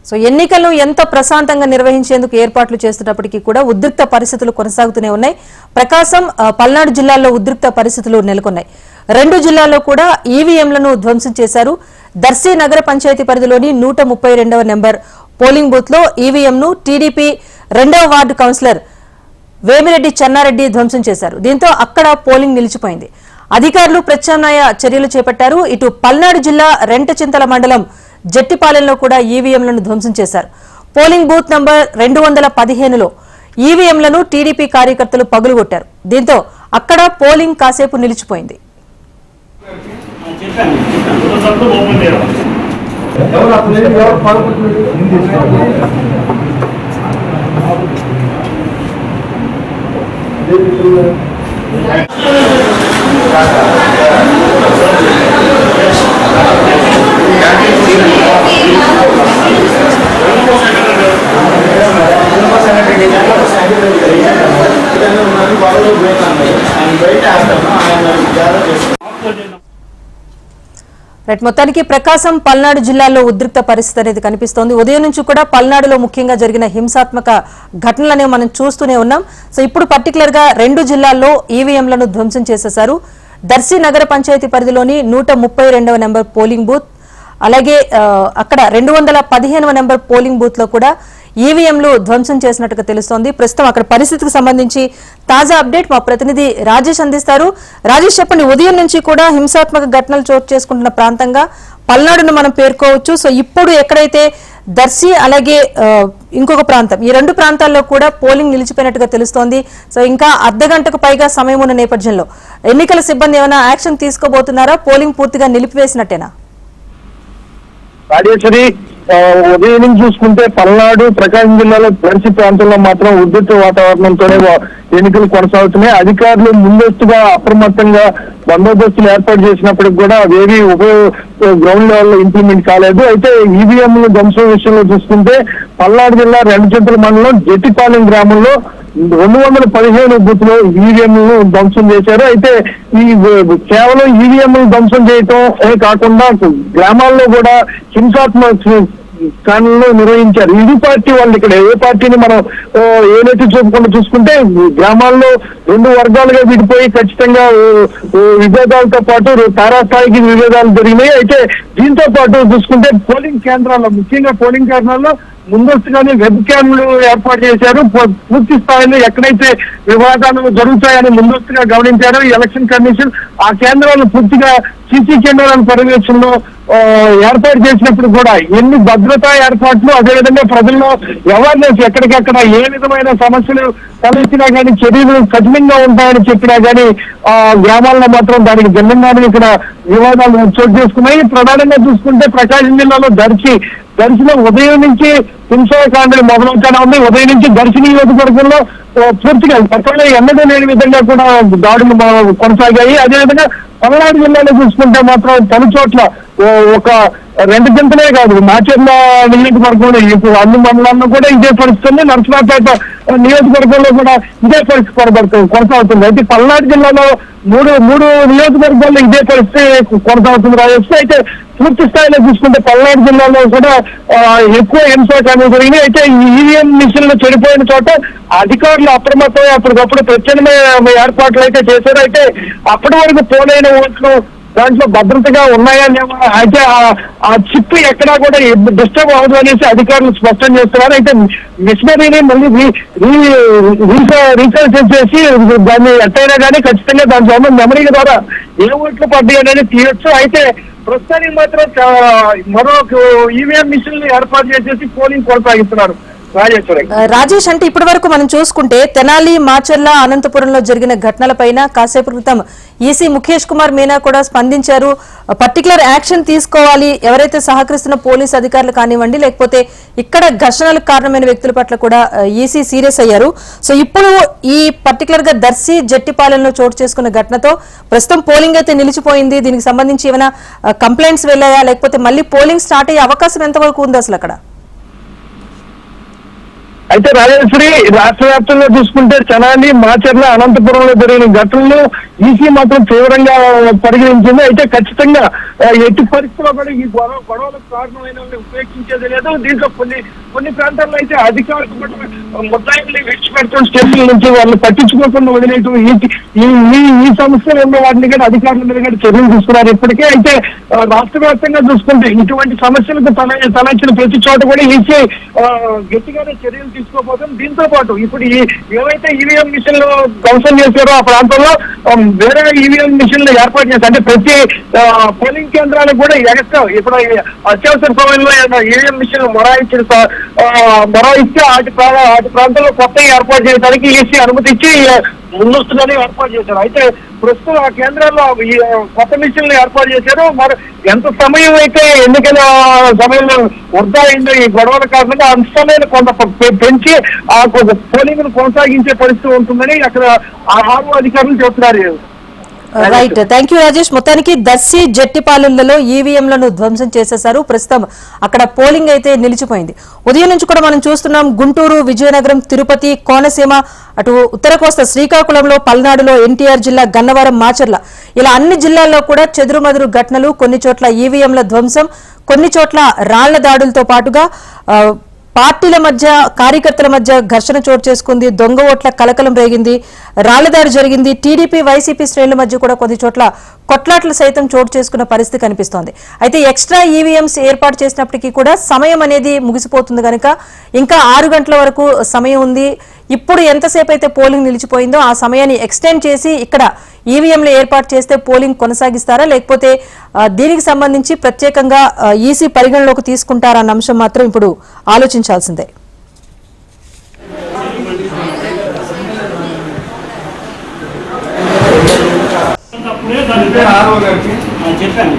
So ఎన్నికలను ఎంత ప్రశాంతంగా నిర్వహించేందుకు ఏర్పాట్లు చేస్తున్నప్పటికీ కూడా ఉద్రిక్త పరిస్థితులు కొనసాగుతూనే ఉన్నాయి. ప్రకాశం, పల్నాడు జిల్లాల్లో ఉద్రిక్త పరిస్థితులు నెలకొన్నాయి. 2 జిల్లాల్లో కూడా ఈవీఎంలను ధ్వంసం చేశారు. దర్శి నగర పంచాయతీ పరిధిలోని 132వ నెంబర్ పోలింగ్ బూత్ లో ఈవీఎంను టీడీపీ 2వ వార్డు కౌన్సిలర్ వేమిరెడ్డి చెన్నారెడ్డి ధ్వంసం చేశారు. దీంతో అక్కడ పోలింగ్ నిలిచిపోయింది. అధికారులు ప్రత్యామ్నాయ చర్యలు చేపట్టారు. ఇటు పల్నాడు జిల్లా రెంటచింతల మండలం జట్టిపాలెంలో కూడా ఈవీఎంలను ధ్వంసం చేశారు. పోలింగ్ బూత్ నంబర్ 215లో ఈవీఎంలను టీడీపీ కార్యకర్తలు పగులుగొట్టారు. దీంతో అక్కడ పోలింగ్ కాసేపు నిలిచిపోయింది. మొత్తానికి ప్రకాశం, పల్నాడు జిల్లాల్లో ఉద్రిక్త పరిస్థితి అనేది కనిపిస్తోంది. ఉదయం నుంచి కూడా పల్నాడులో ముఖ్యంగా జరిగిన హింసాత్మక ఘటనలనే మనం చూస్తూనే ఉన్నాం. సో ఇప్పుడు పర్టికులర్ గా 2 జిల్లాల్లో ఈవీఎంలను ధ్వంసం చేసేశారు. దర్శి నగర పంచాయతీ పరిధిలోని 132వ నెంబర్ పోలింగ్ బూత్, అలాగే అక్కడ 215వ నెంబర్ పోలింగ్ బూత్ లో కూడా ఈవీఎంలు ధ్వంసం చేసినట్టుగా తెలుస్తోంది. ప్రస్తుతం అక్కడ పరిస్థితికి సంబంధించి తాజా అప్డేట్ మా ప్రతినిధి రాజేష్ అందిస్తారు. రాజేష్, చెప్పండి, ఉదయం నుంచి కూడా హింసాత్మక ఘటనలు చోటు చేసుకుంటున్న ప్రాంతంగా పల్నాడును మనం పేర్కోవచ్చు. సో ఇప్పుడు ఎక్కడైతే దర్శి అలాగే ఇంకొక ప్రాంతం, ఈ 2 ప్రాంతాల్లో కూడా పోలింగ్ నిలిచిపోయినట్టుగా తెలుస్తోంది. సో ఇంకా అర్ధగంటకు పైగా సమయం ఉన్న నేపథ్యంలో ఎన్నికల సిబ్బంది ఏమైనా యాక్షన్ తీసుకోబోతున్నారా? పోలింగ్ పూర్తిగా నిలిపివేసినట్టేనా? రాజేశ్వరి, ఉదయం నుంచి చూసుకుంటే పల్నాడు, ప్రకాశం జిల్లాలో దర్శి ప్రాంతంలో మాత్రం ఉద్రిక్త వాతావరణంతోనే ఎన్నికలు కొనసాగుతున్నాయి. అధికారులు ముందస్తుగా అప్రమత్తంగా బందోబస్తులు ఏర్పాటు చేసినప్పటికి కూడా అవేవి గ్రౌండ్ లెవెల్లో ఇంప్లిమెంట్ కాలేదు. అయితే ఈవీఎంలు ధ్వంసం విషయంలో చూసుకుంటే పల్నాడు జిల్లా రెంటచింతల మండలం జట్టిపాలెం గ్రామంలో 215 బూత్ లో ఈవీఎంలను ధ్వంసం చేశారు. అయితే ఈ కేవలం ఈవీఎంలు ధ్వంసం చేయటం కాకుండా గ్రామాల్లో కూడా హింసాత్మక స్థానంలో నిర్వహించారు. ఇది పార్టీ వాళ్ళు ఇక్కడ ఏ పార్టీని మనం ఏదైతే చూపకుండా చూసుకుంటే గ్రామాల్లో 2 వర్గాలుగా విడిపోయి ఖచ్చితంగా విభేదాలతో పాటు తారాస్థాయికి విభేదాలు జరిగినాయి. అయితే దీంతో పాటు చూసుకుంటే పోలింగ్ కేంద్రాల్లో, ముఖ్యంగా పోలింగ్ కేంద్రాల్లో ముందస్తుగానే వెబ్ క్యామ్లు ఏర్పాటు చేశారు. పూర్తి స్థాయిలో ఎక్కడైతే వివాదాలు జరుగుతాయని ముందస్తుగా గమనించారు ఎలక్షన్ కమిషన్. ఆ కేంద్రాలను పూర్తిగా సీసీ కెమెరాల పర్యవేక్షణలో ఏర్పాటు చేసినప్పుడు కూడా ఎన్ని భద్రతా ఏర్పాట్లు, అదేవిధంగా ప్రజల్లో అవేర్నెస్ ఎక్కడికెక్కడ ఏ విధమైన సమస్యలు తలెత్తినా కానీ చర్యలు కఠినంగా ఉంటాయని చెప్పినా కానీ గ్రామాల్లో మాత్రం దానికి భిన్నంగానే ఇక్కడ వివాదాలు చోటు చేసుకున్నాయి. ప్రధానంగా చూసుకుంటే ప్రకాశం జిల్లాలో దర్శిలో ఉదయం నుంచి హింసాకాండలు మొదలవుతానే ఉంది. ఉదయం నుంచి దర్శి నియోజకవర్గంలో పూర్తిగా గతంలో ఎన్నడూ లేని విధంగా కూడా దాడులు కొనసాగాయి. అదేవిధంగా పల్నాడు జిల్లాలో చూసుకుంటే మాత్రం పలు చోట్ల ఒక 2 గంటలే కాదు, మాచర్ల నియోజకవర్గంలో ఇప్పుడు అన్ని మండలాల్లో కూడా ఇదే పరిస్థితుంది. నరసరావుపేట నియోజకవర్గంలో కూడా ఇదే పరిస్థితి కొనసాగుతుంది. అయితే పల్నాడు జిల్లాలో మూడు నియోజకవర్గాల్లో ఇదే పరిస్థితి కొనసాగుతుంది రాజేష్. అయితే పూర్తి స్థాయిలో చూసుకుంటే పల్నాడు జిల్లాలో కూడా ఎక్కువ హింసాకాండలు జరిగినాయి. అయితే ఈ ఈవీఎం మిషన్లు చెడిపోయిన చోట అధికారులు అప్రమత్తమై అప్పటికప్పుడు ప్రత్యామ్నాయ ఏర్పాట్లు అయితే చేశారు. అయితే అప్పటి వరకు పోలైన ఓట్లు దాంట్లో భద్రతగా ఉన్నాయని, అయితే ఆ చిప్ ఎక్కడా కూడా డిస్టర్బ్ అవ్వదు అనేసి అధికారులు స్పష్టం చేస్తున్నారు. అయితే మిషనరీని మళ్ళీ రీసెర్చ్ చేసి దాన్ని ఎట్టయినా కానీ ఖచ్చితంగా దాని ద్వారా మెమరీ ద్వారా ఏ ఓట్లు పడ్డాయి అనేది తీయొచ్చు. అయితే ప్రస్తుతానికి మాత్రం మరో ఈవీఎం మిషన్ ఏర్పాటు చేసేసి పోలింగ్ కొనసాగిస్తున్నారు. రాజేష్, అంటే ఇప్పటి వరకు మనం చూసుకుంటే తెనాలి, మాచర్ల, అనంతపురంలో జరిగిన ఘటనలపైన కాసేపు క్రితం ఈసీ ముఖేష్ కుమార్ మీనా కూడా స్పందించారు. పర్టికులర్ యాక్షన్ తీసుకోవాలి, ఎవరైతే సహకరిస్తున్న పోలీసు అధికారులు కానివ్వండి, లేకపోతే ఇక్కడ ఘర్షణలకు కారణమైన వ్యక్తుల పట్ల కూడా ఈసీ సీరియస్ అయ్యారు. సో ఇప్పుడు ఈ పర్టికులర్ గా దర్శి జట్టిపాలెంలో చోటు చేసుకున్న ఘటనతో ప్రస్తుతం పోలింగ్ అయితే నిలిచిపోయింది. దీనికి సంబంధించి ఏమైనా కంప్లైంట్స్ వెళ్ళాయా, లేకపోతే మళ్ళీ పోలింగ్ స్టార్ట్ అయ్యే అవకాశం ఎంతవరకు ఉంది అసలు అక్కడ? అయితే రాజేశ్వరి, రాష్ట్ర వ్యాప్తంగా చూసుకుంటే తెనాలి, మాచర్ల, అనంతపురంలో జరిగిన ఘటనలు ఈసీ మాత్రం తీవ్రంగా పరిగణించింది. అయితే ఖచ్చితంగా ఎట్టి పరిస్థితుల్లో కూడా ఈ గొడవలకు కారణమైన ఉపేక్షించేది లేదు. దీంట్లో కొన్ని ప్రాంతాల్లో అయితే అధికారులు కూడా ముద్దాయిల్ని విడిచిపెడుతున్న స్టేషన్ల నుంచి వాళ్ళు పట్టించుకోకుండా వదిలేయటం ఈ సమస్యలు ఉన్న వాటిని కూడా అధికారుల మీద కూడా చర్యలు తీసుకున్నారు ఇప్పటికే. అయితే రాష్ట్ర వ్యాప్తంగా చూసుకుంటే ఇటువంటి సమస్యలకు తలెత్తిన ప్రతి చోట కూడా ఈసీ గట్టిగానే చర్యలు తీసుకోబోతుంది. దీంతో పాటు ఇప్పుడు ఏవైతే ఈవీఎం మిషన్లు ధ్వంసం చేశారో ఆ ప్రాంతంలో వేరే ఈవీఎం మిషన్లు ఏర్పాటు చేస్తారు. అంటే ప్రతి పోలింగ్ కేంద్రాలకు కూడా ఎగస్ట్రా ఇప్పుడు అత్యవసర సమయంలో ఈవీఎం మిషన్లు మొరాయిస్తే వాటి ప్రాంతంలో కొత్త ఏర్పాటు చేయడానికి ఈసీ అనుమతి ఇచ్చి ముందస్తుగానే ఏర్పాటు చేశారు. అయితే ప్రస్తుతం ఆ కేంద్రాల్లో కొత్త మిషన్లు ఏర్పాటు చేశారు. మరి ఎంత సమయం అయితే ఎన్నికల సమయంలో వృధా అయిందో ఈ గొడవల కారణంగా అంత సమయాన్ని కొంత పెంచి ఆ పోలింగ్ ను కొనసాగించే పరిస్థితి ఉంటుందని అక్కడ ఆర్ఓ అధికారులు చెబుతున్నారు. Right, thank you Rajesh. మొత్తానికి దర్శి జట్టిపాలెంలలో ఈవీఎంలను ధ్వంసం చేసేశారు. ప్రస్తుతం అక్కడ పోలింగ్ అయితే నిలిచిపోయింది. ఉదయం నుంచి కూడా మనం చూస్తున్నాం గుంటూరు, విజయనగరం, తిరుపతి, కోనసీమ, అటు ఉత్తర కోస్తా శ్రీకాకుళంలో, పల్నాడులో, ఎన్టీఆర్ జిల్లా, గన్నవరం, మాచర్ల ఇలా అన్ని జిల్లాల్లో కూడా చెదురుమదురు ఘటనలు, కొన్ని చోట్ల ఈవీఎంల ధ్వంసం, కొన్ని చోట్ల రాళ్ల దాడులతో పాటుగా పార్టీల మధ్య, కార్యకర్తల మధ్య ఘర్షణ చోటు చేసుకుంది. దొంగ ఓట్ల కలకలం రేగింది, రాళ్లదాడి జరిగింది. టీడీపీ, వైసీపీ శ్రేణుల మధ్య కూడా కొన్ని చోట్ల కొట్లాట్లు సైతం చోటు చేసుకున్న పరిస్థితి కనిపిస్తోంది. అయితే ఎక్స్ట్రా ఈవీఎంస్ ఏర్పాటు చేసినప్పటికీ కూడా సమయం అనేది ముగిసిపోతుంది కనుక ఇంకా 6 గంటల వరకు సమయం ఉంది. ఇప్పుడు ఎంతసేపు అయితే పోలింగ్ నిలిచిపోయిందో ఆ సమయాన్ని ఎక్స్టెండ్ చేసి ఇక్కడ ఈవీఎంలు ఏర్పాటు చేస్తే పోలింగ్ కొనసాగిస్తారా, లేకపోతే దీనికి సంబంధించి ప్రత్యేకంగా ఈసీ పరిగణలోకి తీసుకుంటారా అన్న అంశం మాత్రం ఇప్పుడు ఆలోచించాల్సిందే. చెప్పండి